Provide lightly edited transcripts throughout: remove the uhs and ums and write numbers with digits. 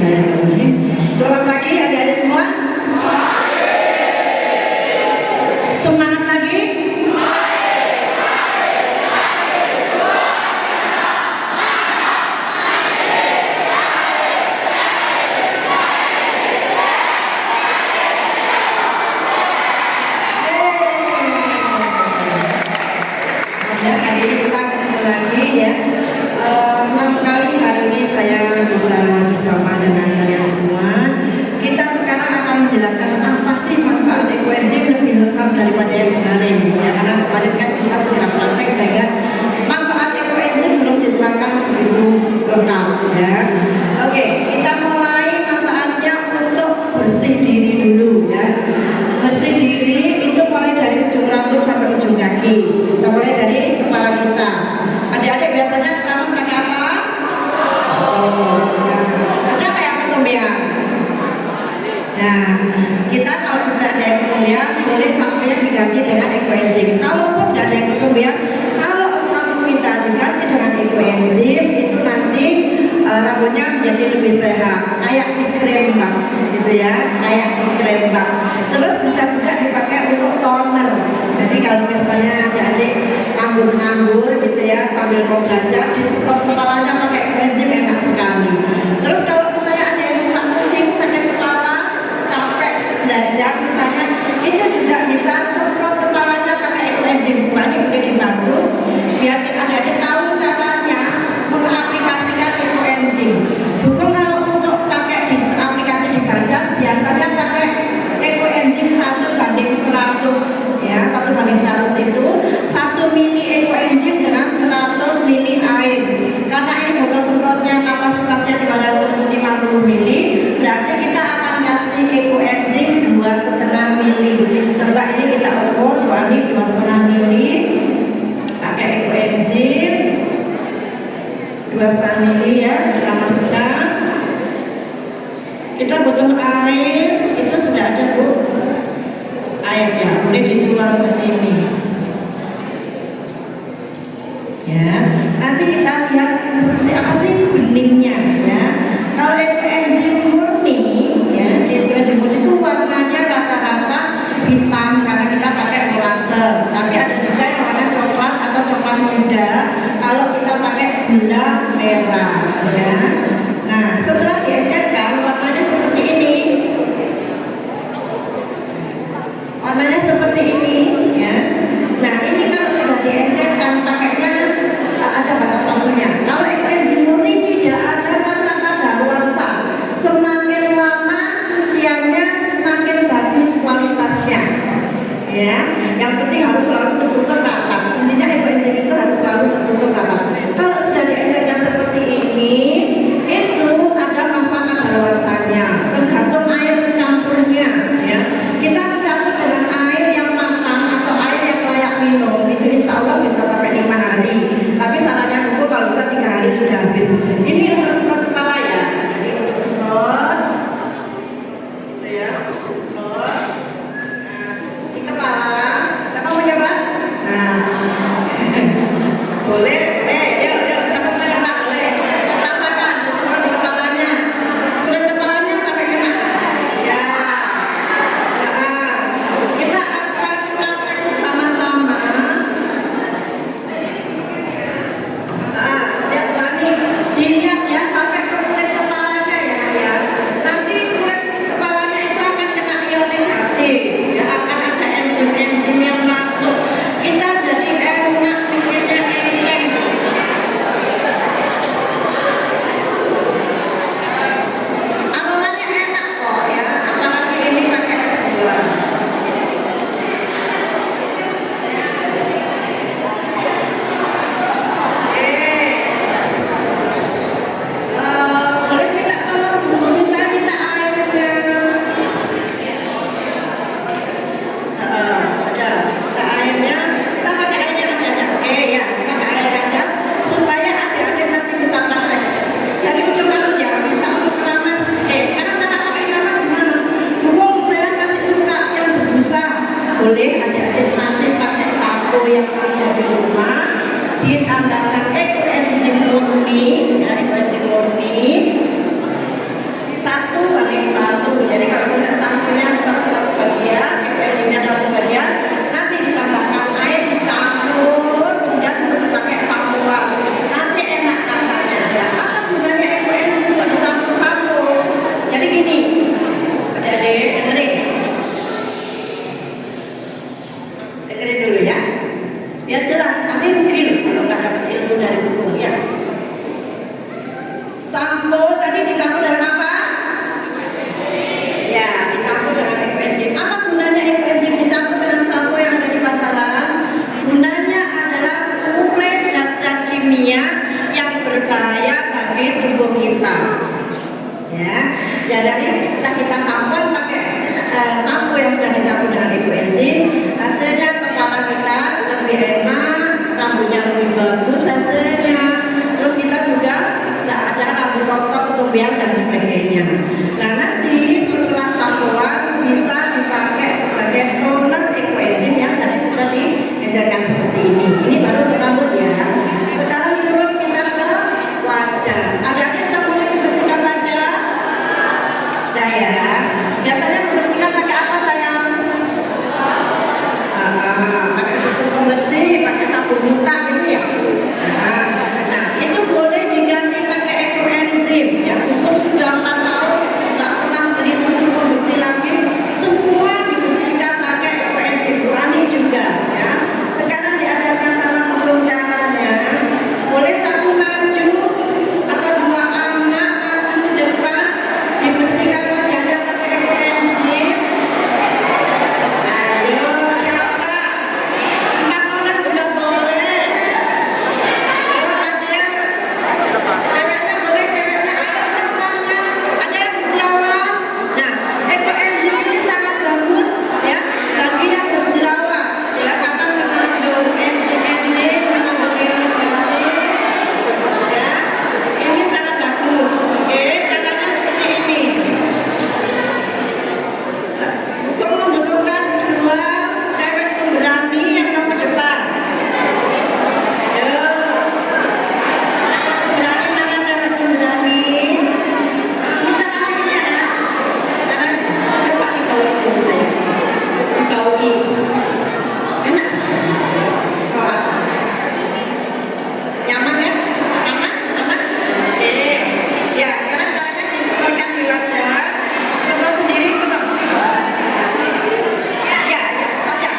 Selamat pagi adik-adik semua. Semangat lagi. Ya, hari ini kita ketemu lagi ya. Senang sekali hari ini saya bisa bersama dengan kalian semua. Kita sekarang akan menjelaskan apa sih manfaat ekoenzim lebih lengkap daripada yang kemarin. Ya, karena kemarin kan kita sudah praktek sehingga manfaat ekoenzim belum diterangkan begitu lengkap ya. Oke, kita mulai manfaatnya untuk bersih diri dulu ya. Bersih diri itu mulai dari ujung rambut sampai ujung kaki. Kita mulai dari kepala kita. Adik-adik biasanya ceramah pakai apa? Ada kayak ketombean. Nah, kita kalau bisa ada yang ketombean, boleh samponya diganti dengan ekoenzim. Kalaupun nggak ada yang ketombean, kalau sampo kita diganti dengan ekoenzim, itu nanti rambutnya menjadi lebih sehat, kayak dikrembak, gitu ya, kayak dikrembak. Terus bisa juga dipakai untuk toner. Jadi kalau misalnya adik nganggur-nganggur gitu ya, sambil mau belajar, disemprot kepalanya pakai ekoenzim enak sekali. Terus kalau misalnya ada yang suka pusing, sakit kepala, capek belajar misalnya, itu juga bisa semprot kepalanya pakai ekoenzim. Ini boleh dibantu biar adik-adik tahu caranya mengaplikasikan ekoenzim. Bukan kalau untuk pakai di aplikasi di badan, biasanya pakai ekoenzim 1:100 ya, 1:100 itu 1 mili ekoenzim dengan 100 mili air. Karena ini botol semprotnya kapasitasnya 350 mili, berarti kita akan kasih ekoenzim 2,5 mili. Coba ini kita ukur, ini 2,5 mili pakai ekoenzim 2,5 mili ya, kita masukkan. Kita butuh air, itu sudah ada Bu airnya, boleh dituang ke sini ya. Nanti kita lihat seperti apa sih beningnya ya. Kalau ekoenzim murni ya, ekoenzim murni itu warnanya rata-rata hitam karena kita pakai molase, tapi ada juga yang warna coklat atau coklat muda kalau kita pakai gula merah ya. Nah, setelah diencerkan warnanya seperti ini. Warnanya seperti ini ya. Nah, ini kalau sudah diencerkan pakainya ada batas waktunya sampo tadi dicampur dengan apa? Ya, dicampur dengan ekoenzim. Apa gunanya ekoenzim dicampur dengan sampo yang ada di pasaran? Gunanya adalah mengurai zat-zat kimia yang berbahaya bagi tubuh kita. Ya, jadi setelah kita sampo pakai sampo yang sudah dicampur dengan ekoenzim, hasilnya kepala kita lebih enak, rambutnya lebih bagus hasilnya. Terus kita juga tidak ada rambut rontok, ketumbian dan sebagainya. Nah nanti setelah sampoan bisa dipakai sebagai toner ekoenzim yang tadi sudah diajarkan seperti ini. Ini baru untuk rambut ya. Sekarang turun kita ke wajah. Adik-adik sudah mulai membersihkan wajah? Sudah ya. Biasanya membersihkan pakai apa sayang? Pakai sabun pembersih, pakai sabun muka gitu ya. Nah itu boleh diganti pakai ekoenzim ya. Umur sudah 4 tahun nggak pernah beli susu pembersih lagi, semua dibersihkan pakai ekoenzim. Rani juga ya. Sekarang diajarkan sama hukum caranya. Boleh satu maju atau dua anak maju ke depan, dibersihkan wajahnya pakai ekoenzim. Ayo siapa? 4 orang juga boleh. Ayo maju ya. Ceweknya boleh, ceweknya semuanya. Ada yang berjerawat. Nah, ekoenzim ini sangat bagus ya bagi yang berjerawat. Ya, karena mengandung enzim-enzim, mengandung uric acid. Ya, ini sangat bagus. Oke, caranya seperti ini. Hukum membutuhkan 2 cewek pemberani yang nomor depan. Ayo. Berani mana cewek pemberani? Minta kakinya ya. Jangan coba dibaui dulu saya. Dibaui. Enak? Oh. Nyaman ya? Nyaman? Nyaman? Oke. Ya, sekarang caranya disemprotkan di wajah. Semprot sendiri coba. Ya, wajah.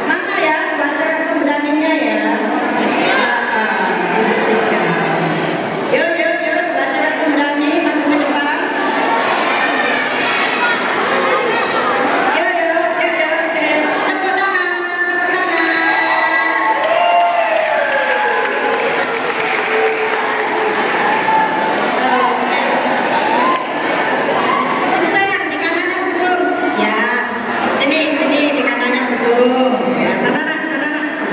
Mana ya baca pemberaninya ya? Yuk, baca pemberani maju ke depan. Yuk. Tepuk tangan. Sini sayang, di kanannya Bubung. Ya, sini di kanannya Bubung. Ya, sana nak.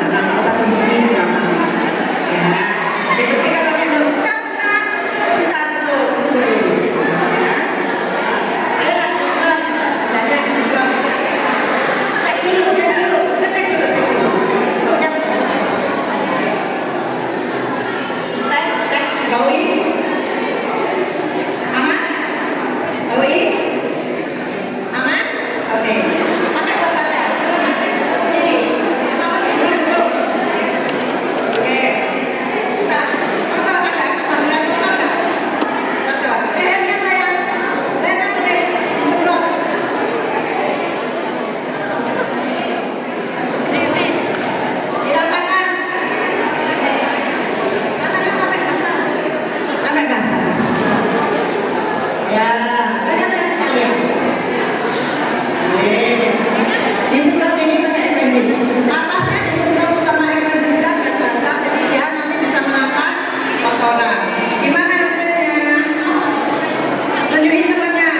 Nggak usah sembunyi di belakang. Ya, dibersihkan pakai dulu. Tak. Satu, dua. Ayo nak, jangan dibuang. Cek dulu. Tes, baui. Aman? Baui? Aman? Oke. Pakai obatnya. Sini. Dulu. Oke. Kotor ada? Masih ada kotor nggak? Kotor. Lehernya sayang. Lehernya boleh disemprot. Dirasakan. Sampai basah. Ya, lehernya sekalian. Disemprot ini pakai ekoenzim. Atasnya disemprot sama ekoenzim juga biar basah, jadi dia nanti bisa mengangkat kotoran. Gimana hasilnya? Tunjukin temannya.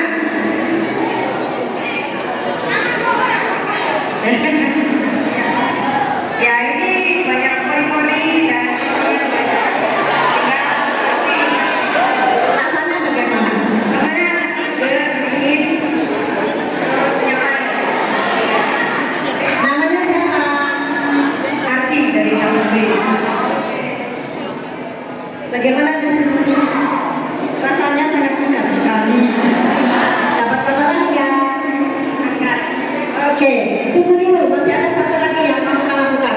Ya ini banyak pori-pori dan rasanya bagaimana? Rasanya seger, dingin, terus nyaman. Namanya siapa? Arci dari KUB. Bagaimana hasilnya? Rasanya sangat segar sekali. Dapat kotoran nggak? Oke, tunggu dulu, masih ada satu lagi yang kamu lakukan.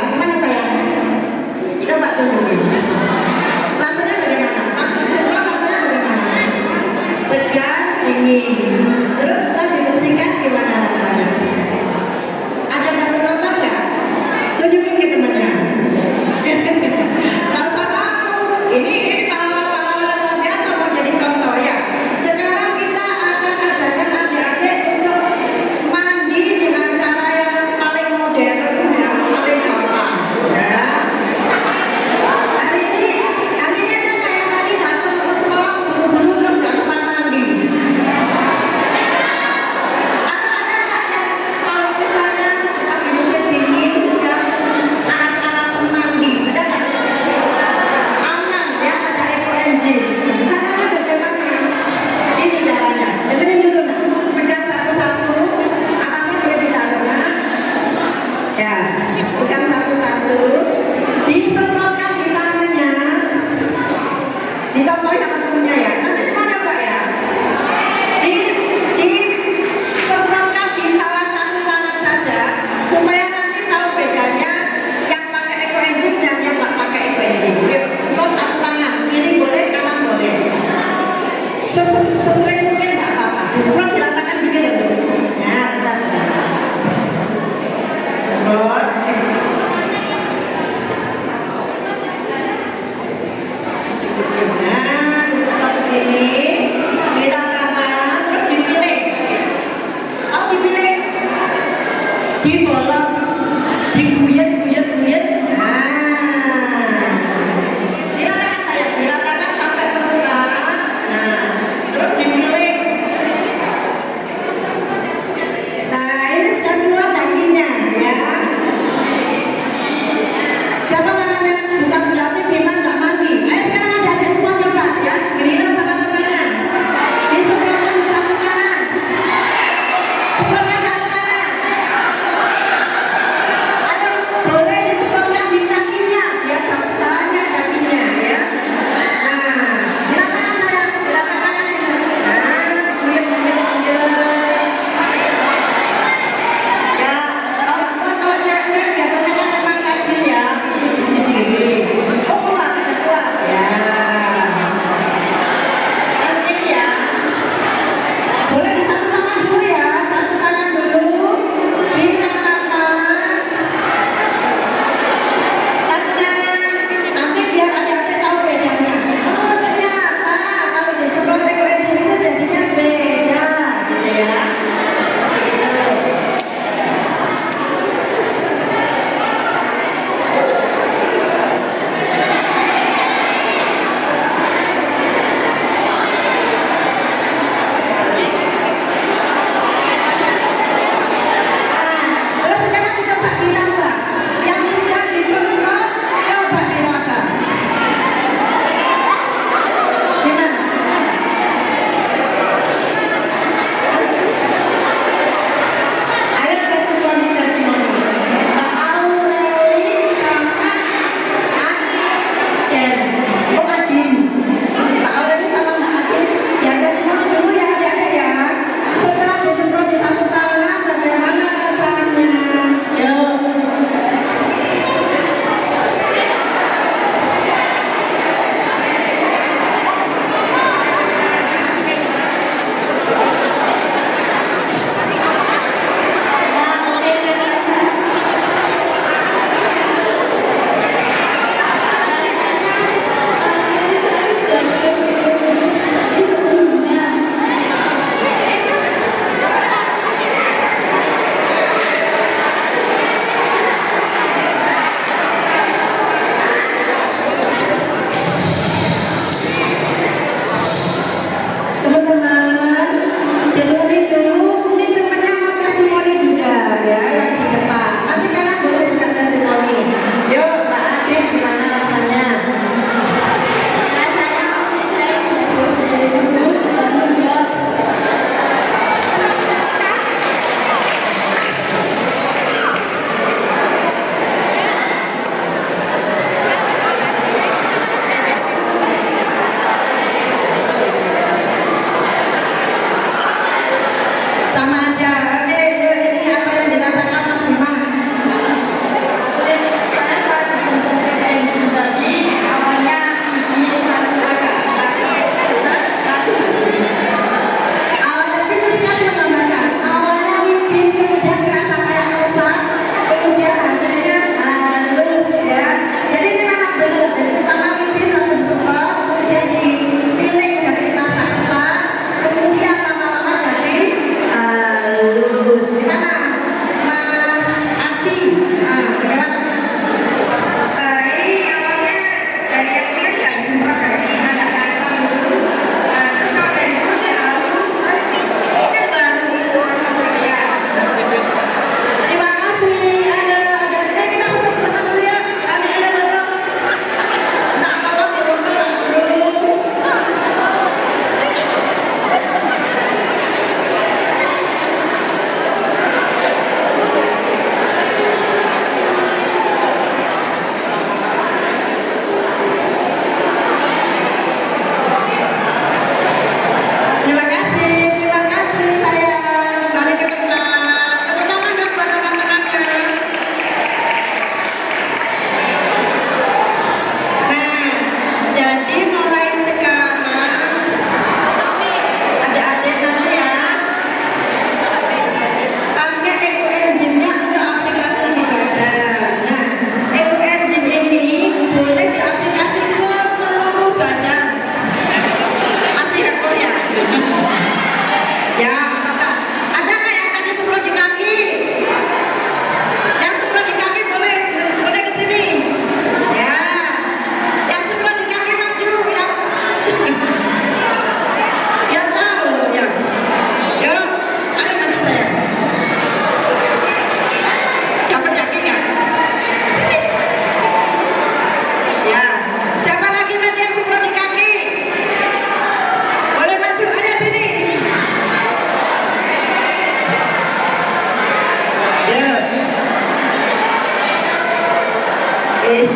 Kenalkan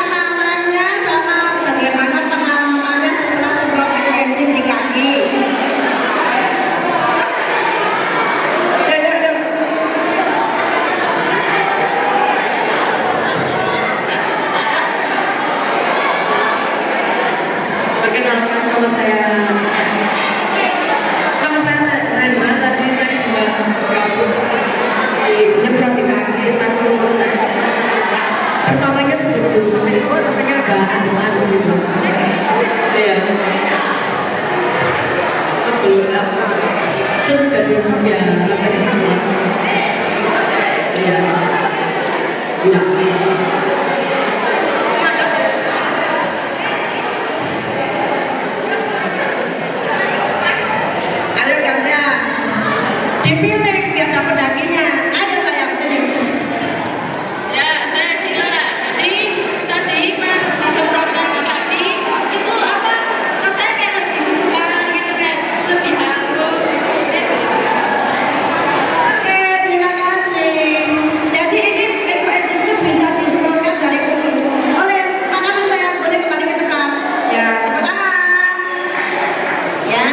namanya sama bagaimana pengalamannya setelah semprot ekoenzim di kaki. Perkenalkan nama saya Rena. Tadi saya juga gabung di nyemprot di kaki satu pertamanya sebelum sampai itu rasanya agak anu gitu. Iya. Sebelum sesudah ya rasanya sama. Iya. Iya. Dipilih biar dapat dagingnya. Ayo sayang sini. Ya, saya Cila. Jadi tadi pas disemprotkan ke kaki itu apa? Rasanya kayak lebih suka gitu kan, lebih halus. Oke, terima kasih. Jadi ini ekoenzim itu bisa disemprotkan dari ujung. Oleh, makasih sayang. Boleh kembali ke tempat. Ya, tepuk tangan. Ya.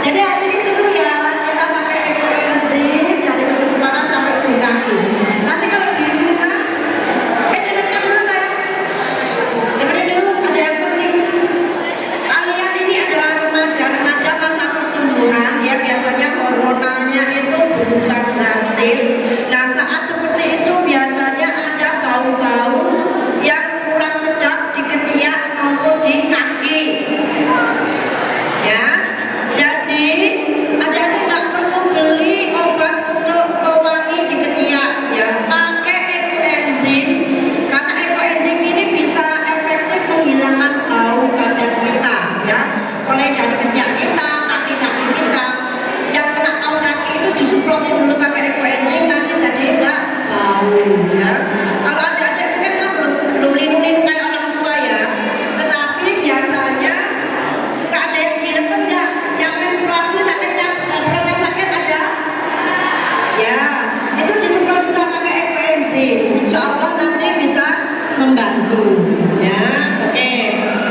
Jadi hari ini seru ya. Kita pakai ekoenzim dari ujung kepala sampai ujung kaki. Nanti kalau di rumah, dengarkan dulu sayang. Dengerin dulu, ada yang penting. Kalian ini adalah remaja masa pertumbuhan ya, biasanya hormonalnya itu berubah drastis. Nah, saat seperti itu biasanya ada bau-bau yang kurang sedap di ketiak maupun di kaki. Ya, jadi adik-adik nggak perlu beli obat untuk pewangi di ketiak ya, pakai ekoenzim karena ekoenzim ini bisa efektif menghilangkan bau badan kita ya, mulai dari ketiak kita, kaki-kaki kita yang kena kaos kaki itu disemprotin dulu pakai ekoenzim, nanti jadi enggak bau ya. Kalau adik-adik kan belum lindung-lindung kayak orang tua ya, tetapi biasanya suka ada yang dileken nggak, yang menstruasi sakitnya, protes sakit ada ya, itu disemprot juga pakai ekoenzim, insya Allah nanti bisa membantu ya. Oke,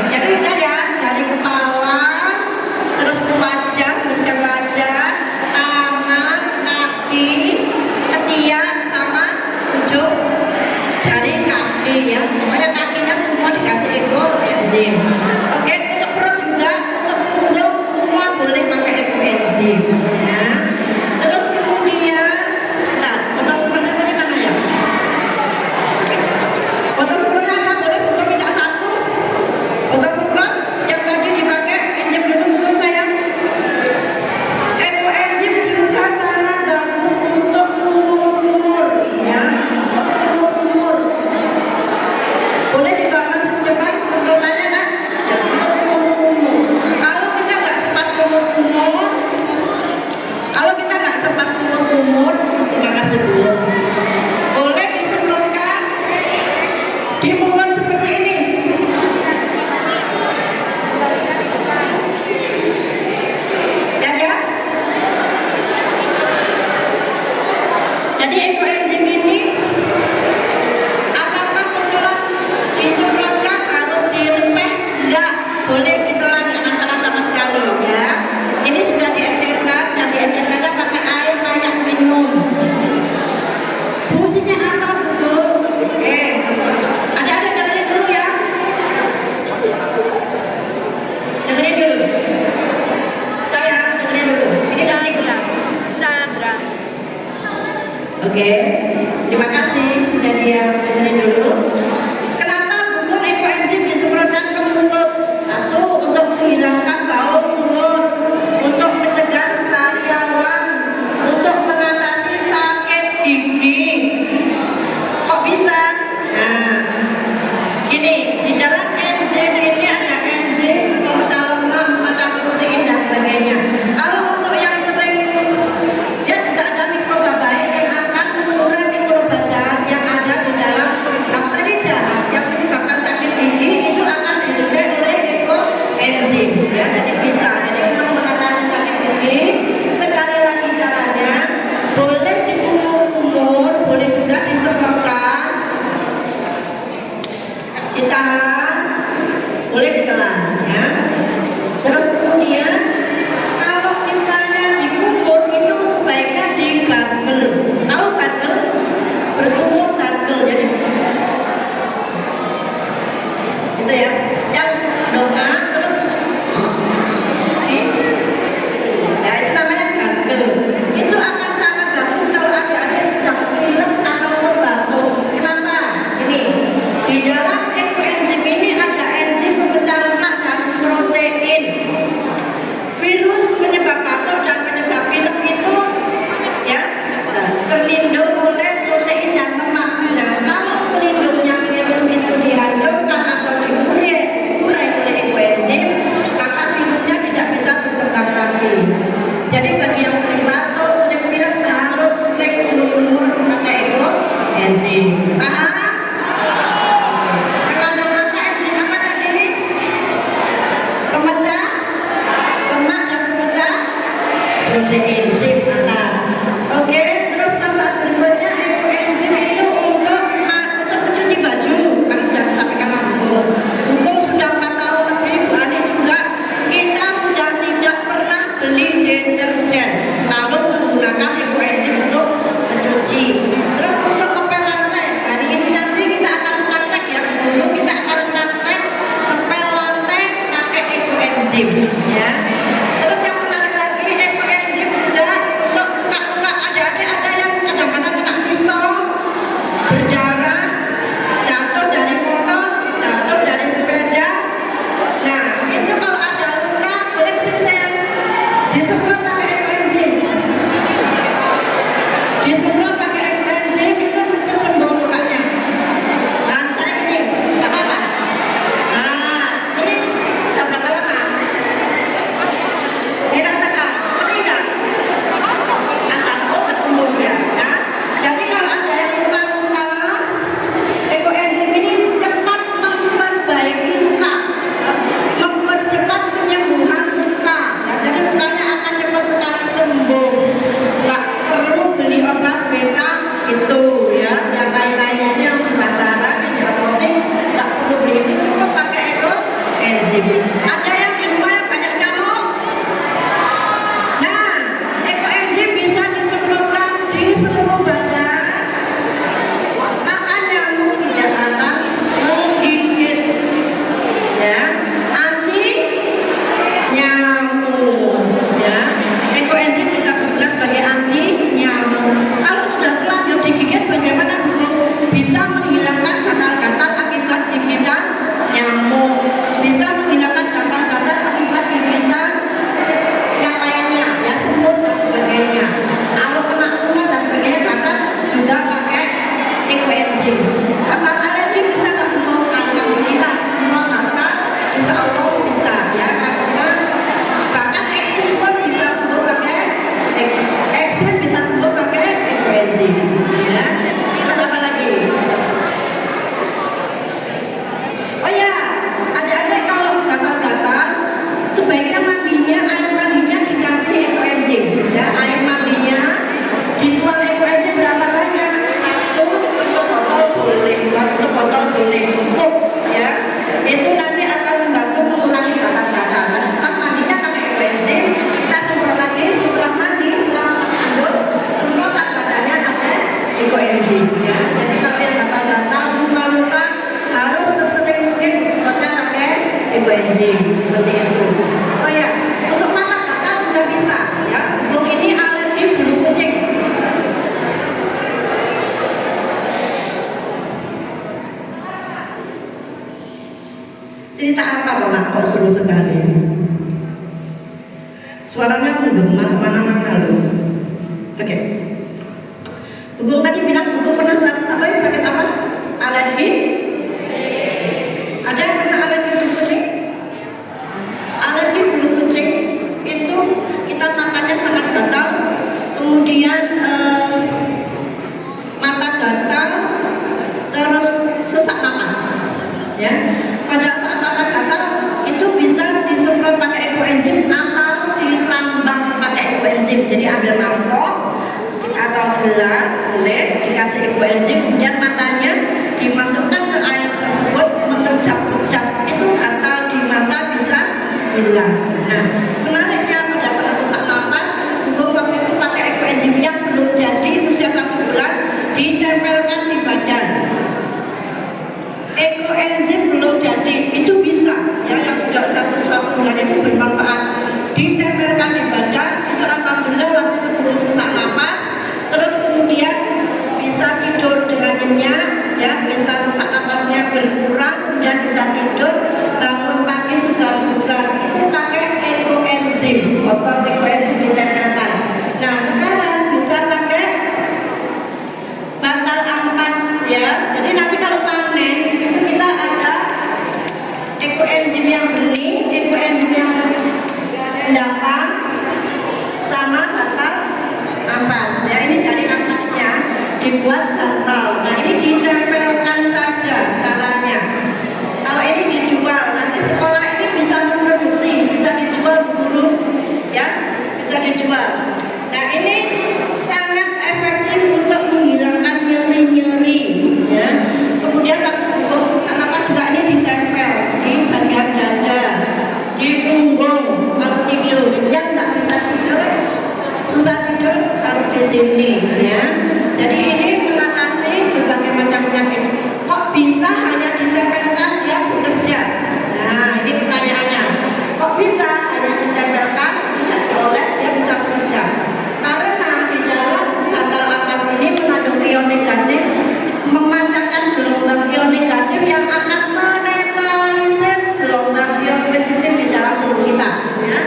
jadi udah ya, dari kepala terus ke wajah, bersihkan wajah, tangan, kaki, ketiak sama ujung jari kaki ya, pokoknya kakinya semua dikasih ekoenzim. Oke, untuk perut juga, untuk punggung semua boleh pakai ekoenzim ya. Terus kemudian, nah, botol semprotnya tadi mana ya? Botol semprotnya ada, boleh buka minta satu. Botol semprot yang tadi dipakai, pinjam dulu bukan sayang. Ekoenzim juga sangat bagus untuk kumur-kumur ya, untuk kumur-kumur. Boleh dibangun depan semprotannya kan? Ya, untuk kumur-kumur. Kalau kita nggak sempat kumur-kumur, terima kasih dulu. Boleh disemprotkan di mulut seperti ini. Ya. Jadi ekoenzim ini apakah setelah disemprotkan harus dilepeh? Enggak, boleh ditelan, nggak masalah sama sekali ya. Ini sudah diencerkan dan diencerkannya pakai air layak minum. Fungsinya apa Bu? Ada dengerin dulu ya. Dengerin dulu. Saya dengerin dulu. Ini dari Chandra. Oke, terima kasih sudah dia dengerin dulu. Kenapa buku ekoenzim disemprotkan ke mulut? Satu, untuk menghilangkan bau mulut, untuk mencegah sariawan, untuk mengatasi sakit gigi. Kok bisa? Nah, gini, di dalam enzim ini ada enzim pemecah lemak, pemecah protein dan sebagainya. Kalau untuk yang sering, dia juga ada mikroba baik yang akan mengurangi mikroba jahat yang ada di dalam bakteri jahat yang menyebabkan sakit gigi, itu akan diurai oleh ekoenzim ya, jadi bisa ditahan, boleh ditelan ya. Terus kemudian kalau misalnya dikubur itu sebaiknya digargel. Tahu gargel? Berkumur gargel jadi gitu ya. Yang doa terus ya itu namanya gargel. Itu akan sangat bagus kalau adik-adik sedang pilek atau batuk. Kenapa? Ini di dalam ekoenzim ini ada enzim pemecah lemak dan protein. Virus penyebab batuk dan penyebab pilek itu ya terlindung oleh protein dan lemak. Nah, kalau pelindungnya virus itu dihancurkan atau diurai oleh ekoenzim, maka virusnya tidak bisa berkembang lagi. Jadi bagi yang sering batuk, sering pilek harus cek ulur-ulur pakai ekoenzim. Paham? Mengandung apa enzim apa tadi? Pemecah lemak dan pemecah protein. Sip, mantap. Oke, terus manfaat berikutnya ekoenzim itu untuk mencuci baju. Karena sudah disampaikan Hukum. Hukum sudah 4 tahun lebih, Bu Ani juga. Kita sudah tidak pernah beli deterjen, selalu menggunakan ekoenzim untuk mencuci. Terus untuk ngepel lantai, hari ini nanti kita akan praktek ya, guru kita akan praktek ngepel lantai pakai ekoenzim ya. Terus yang menarik lagi, ekoenzim juga untuk luka-luka. Adik-adik ada yang kadang-kadang kena pisau, berdarah, jatuh dari motor, jatuh dari sepeda. Nah, itu kalau ada luka, boleh kesini saya disemprot pakai ekoenzim. Disemprot pakai ekoenzim itu cepat sembuh lukanya. Dan saya gini, nggak apa-apa. Nah, ini udah berapa lama? Dirasakan, perih nggak? Antara obat sembuh ya. Nah, jadi kalau ada yang luka-luka, ekoenzim ini cepat memperbaiki luka, mempercepat penyembuhan luka. Ya, jadi lukanya akan cepat sekali sembuh. Nggak perlu beli obat beta itu ya, yang lain-lainnya yang di pasaran yang penting nggak perlu beli itu, cukup pakai ekoenzim. Ada yang di rumah yang banyak nyamuk? Nah, ekoenzim bisa disemprotkan di seluruh badan, maka nyamuk tidak akan menggigit. Ya, anti nyamuk. Ya, ekoenzim bisa berguna sebagai anti nyamuk. Kalau sudah terlanjur digigit, bagaimana Bu? Bisa menghilangkan gatal-gatal akibat gigitan nyamuk. Bisa menghilangkan gatal-gatal akibat gigitan yang lainnya, ya semut dan sebagainya. Kalau kena kuman dan sebagainya, maka juga pakai ekoenzim. Gatal alergi bisa nggak mau? Alhamdulillah semua gatal, insya Allah bisa ya, karena bahkan eksim pun bisa sembuh pakai eksim, bisa sembuh pakai ekoenzim. Ya, terus apa lagi? Oh ya, adik-adik kalau gatal-gatal, sebaiknya mandinya, air mandinya dikasih ekoenzim. Ya, air mandinya dituang ekoenzim berapa banyak? 1 untuk botol boleh, 2 untuk botol boleh, cukup ya. Itu nanti akan membantu mengurangi gatal-gatal. Dan setelah mandinya pakai ekoenzim, kita semprot lagi. Setelah mandi, setelah handuk, semprotan badannya pakai ekoenzim. Ya, jadi kalau yang gatal-gatal, luka-luka harus sesering mungkin semprotnya pakai ekoenzim seperti itu. Oh ya, untuk mata gatal sudah bisa ya. Untuk ini alergi bulu kucing. Cerita apa kok seru sekali? Suaranya menggema kemana-mana loh. Oke. Hukum tadi bilang hukum pernah sakit apa? Alergi? Ada yang pernah alergi bulu kucing? Alergi bulu kucing itu kita matanya sangat gatal, kemudian mata gatal, terus sesak napas. Ya, pada saat mata gatal itu bisa disemprot pakai ekoenzim atau dirambang pakai ekoenzim. Jadi ambil mangkok, bulan. Nah, menariknya pada saat sesak napas, Gugum waktu itu pakai ekoenzim yang belum jadi usia 1 bulan ditempelkan di badan. Ekoenzim belum jadi, itu bisa ya, yang sudah satu bulan itu bermanfaat ditempelkan di badan. Itu alhamdulillah waktu itu belum sesak napas, terus kemudian bisa tidur dengan nyenyak ya, bisa sesak napasnya berkurang, kemudian bisa tidur, bangun pagi sudah bugar. Itu pakai ekoenzim, botol ekoenzim ditempelkan. Nah sekarang bisa pakai bantal ampas ya. Jadi nanti kalau panen itu kita ada ekoenzim yang bening, ekoenzim yang endapan, sama bantal ampas ya. Ini dari ampasnya dibuat bantal. Nah ini ditempelkan saja caranya. Kalau ini dijual, nanti sekolah ini bisa memproduksi, bisa dijual guru ya, bisa dijual. Nah ini sangat efektif untuk menghilangkan nyeri-nyeri ya. Kemudian waktu Gugum sesak napas juga ini ditempel di bagian dada, di punggung kalau tidur. Yang nggak bisa tidur, susah tidur, taruh di sini ya. Jadi ini mengatasi berbagai macam penyakit. Kok bisa hanya ditempelkan dia bekerja? Nah ini pertanyaannya. Kok bisa hanya ditempelkan, tidak dioles, dia bisa bekerja? Karena di dalam bantal ampas ini mengandung ion negatif, memancarkan gelombang ion negatif yang akan menetralisir gelombang ion positif di dalam tubuh kita ya.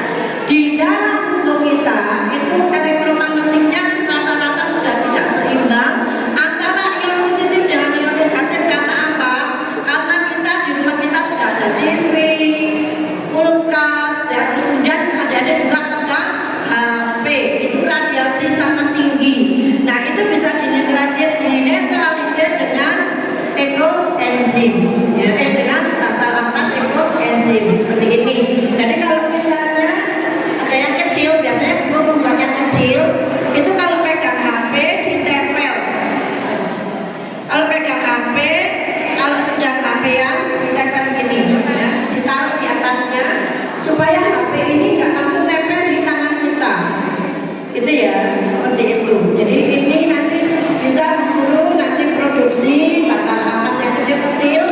Di dalam tubuh kita itu elektromagnetiknya rata-rata sudah tidak seimbang antara ion positif dengan ion negatif. Karena apa? Karena kita di rumah kita sudah ada TV, kulkas ya, kemudian ada juga pegang HP, itu radiasi sangat tinggi. Nah itu bisa dinetralisir dengan ekoenzim ya, dengan bantal ampas ekoenzim seperti ini. Jadi kalau misalnya ada yang kecil, biasanya Gugum membuat yang kecil itu kalau pegang HP ditempel. Kalau pegang HP, kalau sedang HP-an ditempel gini ya, ditaruh di atasnya supaya HP ini nggak langsung nempel di tangan kita. Itu ya, seperti itu. Jadi ini nanti bisa guru nanti produksi bantal ampas yang kecil-kecil.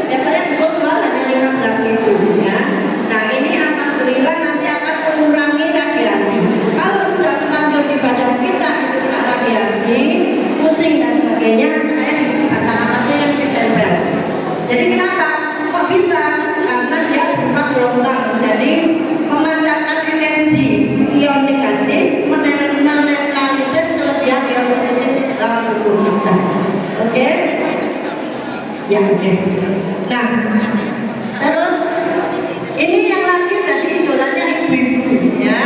Biasanya Gugum jual hanya 15.000 ya. Nah ini alhamdulillah nanti akan mengurangi radiasi. Kalau sudah terlanjur di badan kita itu kena radiasi, pusing dan sebagainya, makanya di bantal ampasnya yang ditempel. Jadi kenapa? Kok bisa? Karena dia berupa gelombang, jadi memancarkan energi ion negatif, menetralisir kelebihan ion positif dalam tubuh kita. Oke? Ya oke. Nah, terus ini yang lagi jadi idolanya ibu-ibu ya.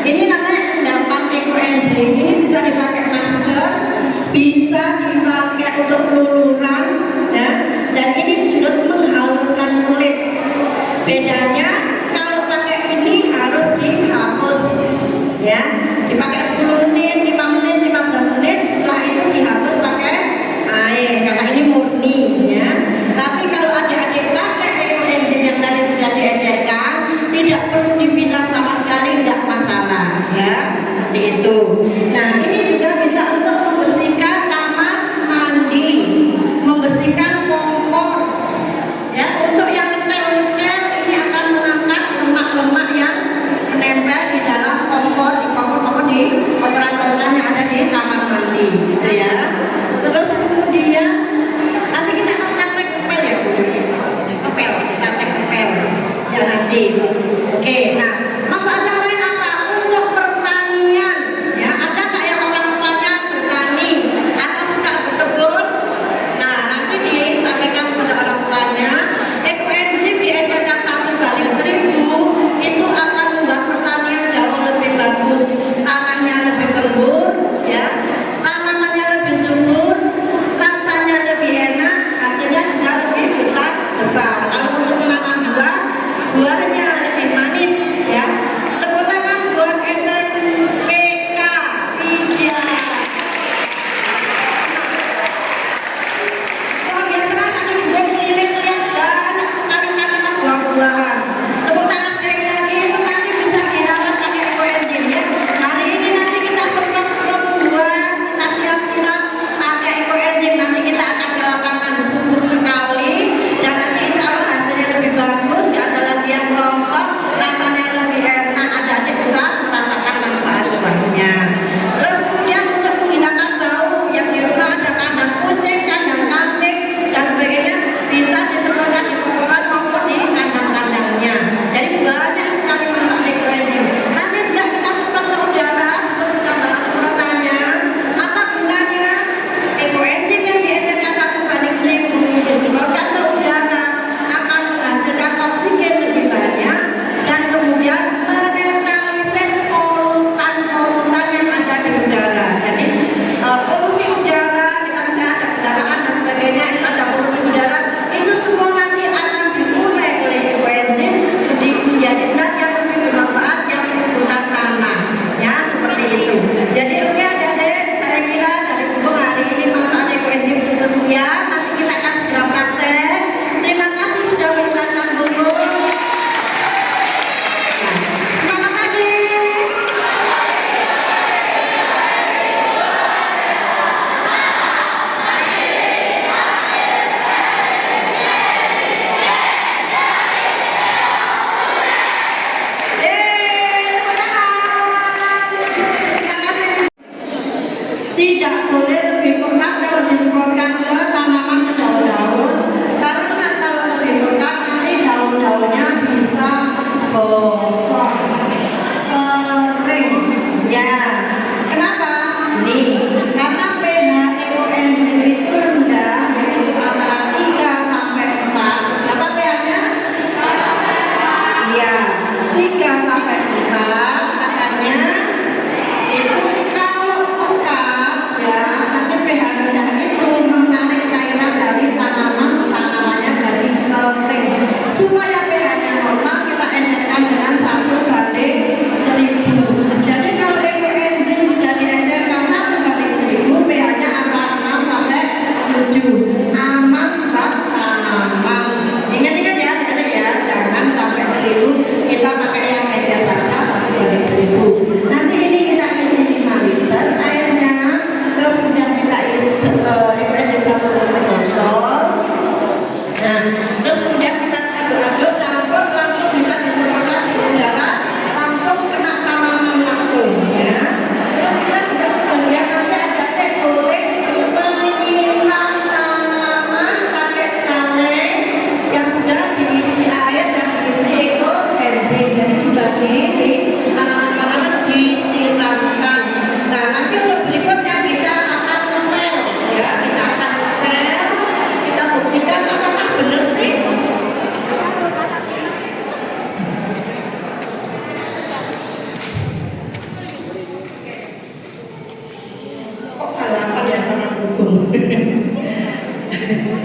Ini namanya endapan ekoenzim. Ini bisa dipakai masker, bisa dipakai untuk luluran ya. Dan ini juga menghaluskan kulit. Bedanya kalau pakai ini harus dihapus ya. Dipakai 10 menit, 5 menit, 15 menit, setelah itu dihapus pakai air karena ini murni ya. Tapi kalau adik-adik pakai ekoenzim yang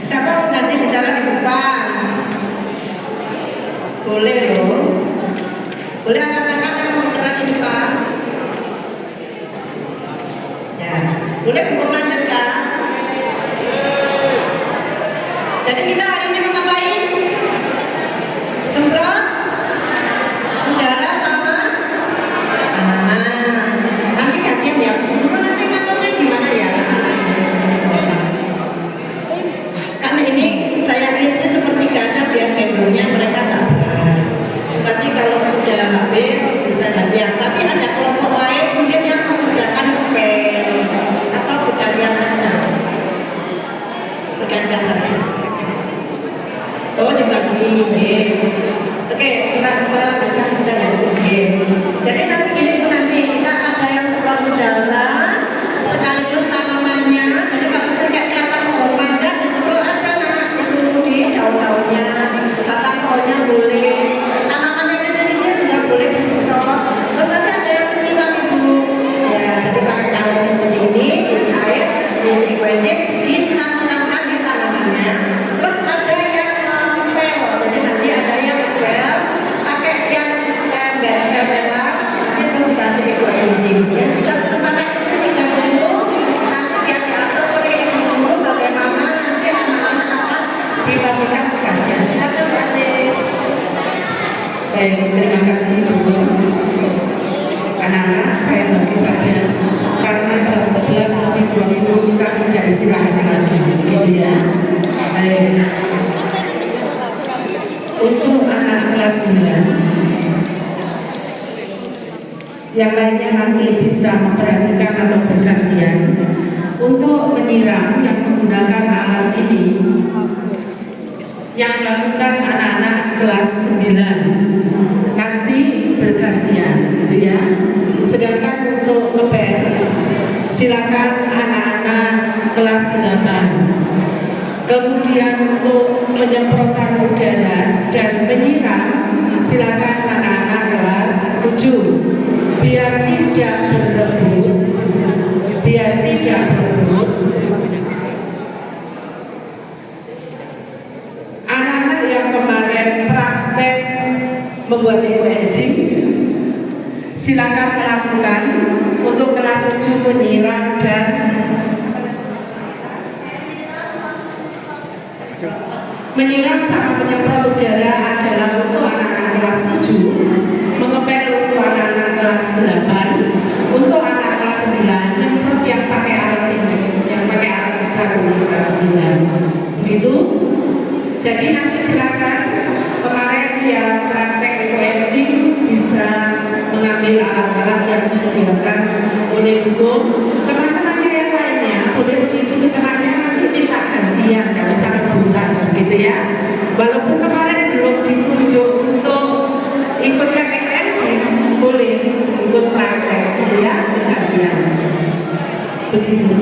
Siapa mau ganti bicara di depan? Boleh loh. Boleh angkat tangan yang mau bicara di depan. Ya, boleh untuk lanjutkan. Jadi kita hari ini mau ngapain? Semprot udara sama nanti gantian ya. Dulu nanti ngaturnya gimana ya? Karena ini saya isi seperti kaca biar gambarnya mereka tak berat. Nanti kalau sudah habis bisa gantian. Tapi ada kelompok lain mungkin yang mengerjakan pel atau bergantian aja. Bergantian saja. Oh dibagi. Oke, sudah ya. Oke. Jadi nanti gini pun nanti kita ada yang semprot udara sekaligus tanamannya. Jadi kalau kita kayak kelihatan pohon mangga disemprot aja nak itu di daun-daunnya, batang pohonnya boleh, tanaman yang kecil-kecil juga boleh disemprot. Terus nanti ada yang minta ibu, ya jadi pakai daun seperti ini, diisi air, diisi wajib, disenang-senangkan di tanamannya. Terus ada yang pel, jadi nanti ada yang pel pakai yang gembel-gembelan, terus dikasih ekoenzim. Ya kita sementara itu 30, nanti yang diatur oleh ibu bagaimana nanti anak-anak akan dibagikan tugasnya. Silakan kasih. Baik, terima kasih Bu. Anak-anak, saya bagi saja karena jam 11:20 kita sudah istirahat lagi, gitu ya. Baik. Untuk anak kelas 9, yang lainnya nanti bisa memperhatikan atau bergantian untuk menyiram yang menggunakan alat ini. Yang melakukan anak-anak kelas 9 nanti bergantian, gitu ya. Sedangkan untuk ngepel silakan anak-anak kelas 8. Kemudian untuk penyemprotan udara dan menyiram silakan anak-anak kelas 7. Biar tidak berebut, anak-anak yang kemarin praktek membuat ekoenzim silakan melakukan untuk kelas 7 menyiram dan menyiram sama penyemprot udara adalah untuk anak-anak kelas 7, mengepel untuk anak-anak kelas 8, untuk anak kelas 9 nyemprot yang pakai alat ini, yang pakai alat besar untuk kelas 9. Begitu. Jadi nanti silakan kemarin yang praktek ekoenzim bisa mengambil alat-alat yang disediakan oleh buku. Teman-temannya yang lainnya boleh mengikuti temannya, nanti minta gantian, nggak bisa rebutan, gitu ya. Walaupun kemarin belum ditunjuk untuk ikut ekoenzim, boleh ikut praktek, gitu ya, gantian. Begitu.